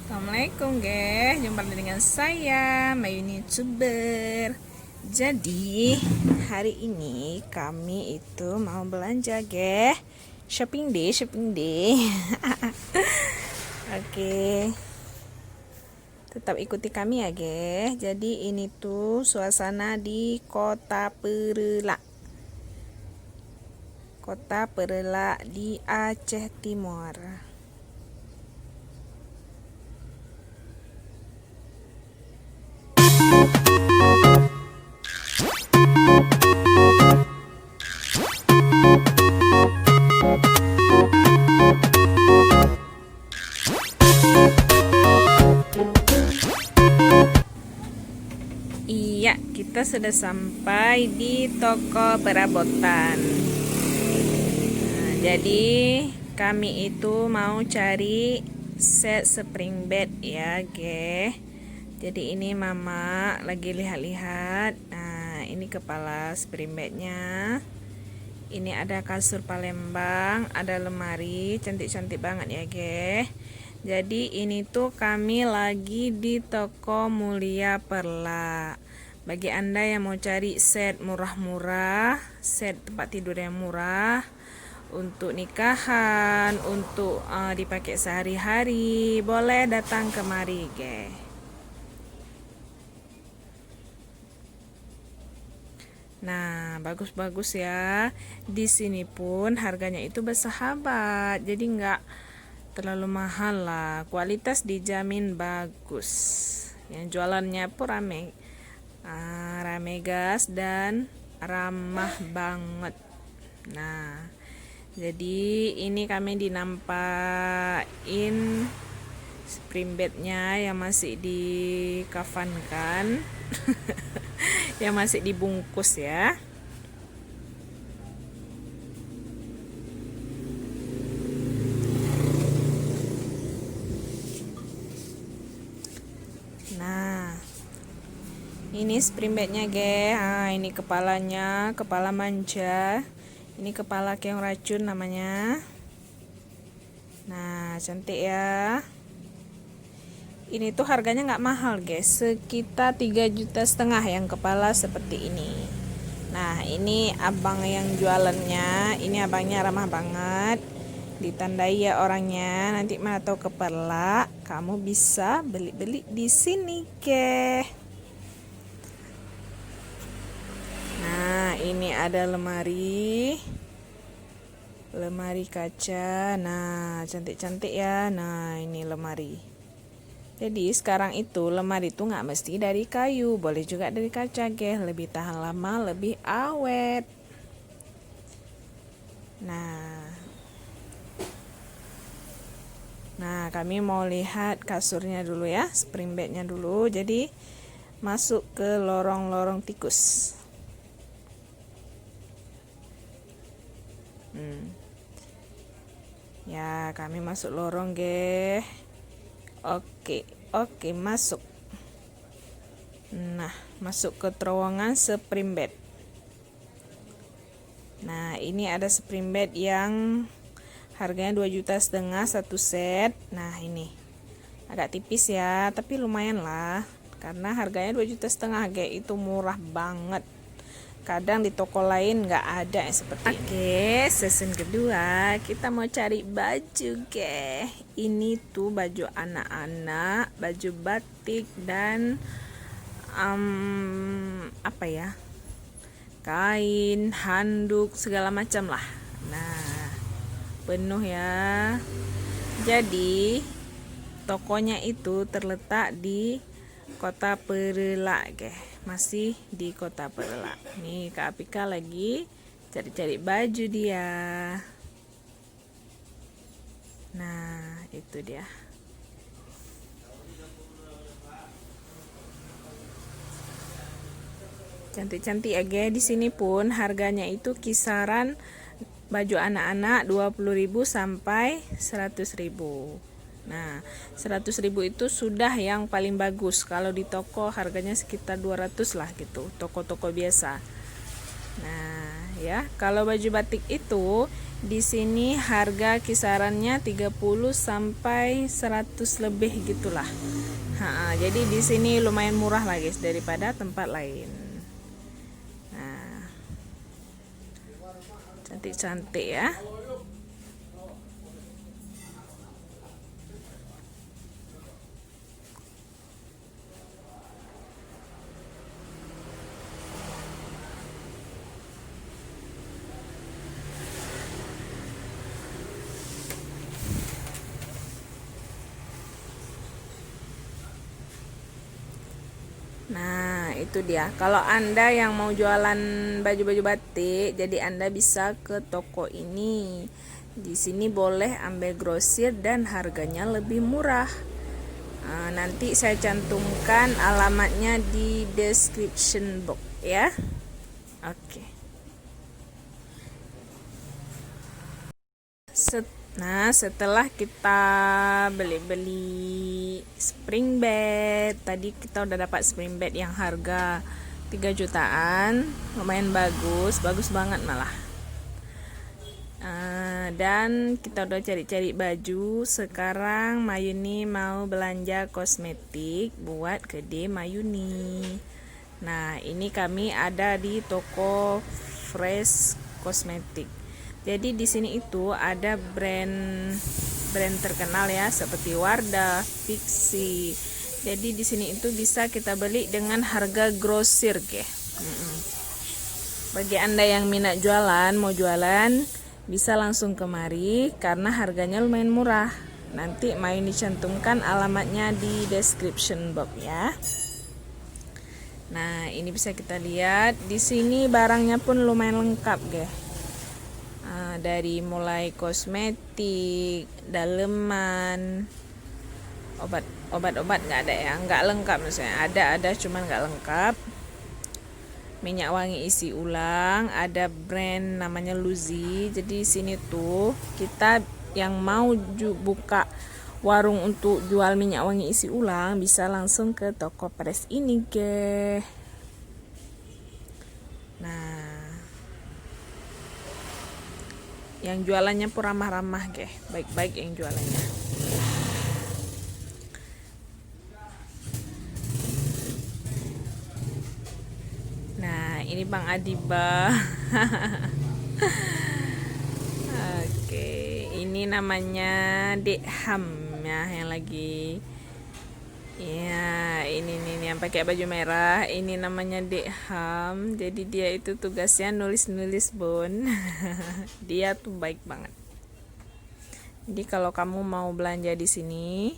Assalamualaikum guys, jumpa lagi dengan saya Mayuni YouTuber. Jadi hari ini kami itu mau belanja guys. Shopping day Oke, tetap ikuti kami ya guys. Jadi ini tuh suasana di Kota Perela di Aceh Timur. Iya, kita sudah sampai di toko perabotan. Nah, jadi kami itu mau cari set spring bed ya, ge. Jadi ini mama lagi lihat-lihat. Nah, ini kepala spring bednya. Ini ada kasur Palembang, ada lemari, cantik-cantik banget ya, ge. Jadi ini tuh kami lagi di toko Mulia Perla. Bagi Anda yang mau cari set murah-murah, set tempat tidur yang murah, untuk nikahan, untuk dipakai sehari-hari, boleh datang kemari, ge. Nah, bagus-bagus ya. Di sini pun harganya itu bersahabat, jadi nggak terlalu mahal lah, kualitas dijamin bagus. Yang jualannya pun rame gas dan ramah banget. Nah, jadi ini kami dinampain spring bednya yang masih dikafankan, yang masih dibungkus ya. Nah, ini spring bednya, ge. Ini kepalanya, kepala manja. Ini kepala keong racun namanya. Nah, cantik ya. Ini tuh harganya nggak mahal, guys. Sekitar 3,5 juta yang kepala seperti ini. Nah, ini abang yang jualannya. Ini abangnya ramah banget. Ditandai ya orangnya. Nanti mana tahu keperla, kamu bisa beli-beli di sini, guys. Nah, ini ada lemari kaca. Nah, cantik-cantik ya. Nah, ini lemari. Jadi sekarang itu lemari itu nggak mesti dari kayu, boleh juga dari kaca, guys. Lebih tahan lama, lebih awet. Nah, kami mau lihat kasurnya dulu ya, spring bednya dulu. Jadi masuk ke lorong-lorong tikus. Ya, kami masuk lorong, ge. Oke, masuk. Nah, masuk ke terowongan spring bed. Nah, ini ada spring bed yang harganya 2,5 juta satu set. Nah, ini agak tipis ya, tapi lumayan lah. Karena harganya 2,5 juta, ge. Itu murah banget. Kadang di toko lain nggak ada yang seperti ini. Oke, season kedua kita mau cari baju, ge. Ini tuh baju anak-anak, baju batik dan apa ya, kain, handuk, segala macam lah. Nah, penuh ya. Jadi tokonya itu terletak di Kota Perela, ge. Masih di Kota Perela. Nih Kak Apika lagi cari-cari baju dia. Nah, itu dia. Cantik-cantik ya, ge. Di sini pun harganya itu kisaran baju anak-anak 20.000 sampai 100.000. Nah, 100.000 itu sudah yang paling bagus. Kalau di toko harganya sekitar 200 lah gitu, toko-toko biasa. Nah, ya, kalau baju batik itu Di sini harga kisarannya 30 sampai 100 lebih gitulah. Jadi di sini lumayan murah lah guys daripada tempat lain. Nah, cantik-cantik ya. Nah, itu dia. Kalau Anda yang mau jualan baju-baju batik, jadi Anda bisa ke toko ini. Di sini boleh ambil grosir dan harganya lebih murah. Nanti saya cantumkan alamatnya di description box ya. Oke. Nah, setelah kita beli spring bed, tadi kita udah dapat spring bed yang harga 3 jutaan, lumayan bagus banget malah. Dan kita udah cari-cari baju. Sekarang Mayuni mau belanja kosmetik buat Kede Mayuni. Nah, ini kami ada di toko Fresh Kosmetik. Jadi di sini itu ada brand terkenal ya seperti Wardah, Fixi. Jadi di sini itu bisa kita beli dengan harga grosir, guys. Bagi Anda yang minat jualan, mau jualan, bisa langsung kemari karena harganya lumayan murah. Nanti mau dicantumkan alamatnya di description box ya. Nah, ini bisa kita lihat di sini barangnya pun lumayan lengkap, guys. Dari mulai kosmetik, daleman, obat-obat nggak ada ya, nggak lengkap maksudnya. Ada cuman nggak lengkap. Minyak wangi isi ulang, ada brand namanya Luzi. Jadi sini tuh kita yang mau buka warung untuk jual minyak wangi isi ulang bisa langsung ke toko Fresh ini, guys. Nah, yang jualannya pun ramah-ramah, guys. Baik-baik yang jualannya. Nah, ini Bang Adiba. Oke, ini namanya Dek Ham ya yang lagi. Ya, ini nih yang pakai baju merah. Ini namanya Dek Ham. Jadi dia itu tugasnya nulis-nulis Bon. Dia tuh baik banget. Jadi kalau kamu mau belanja di sini,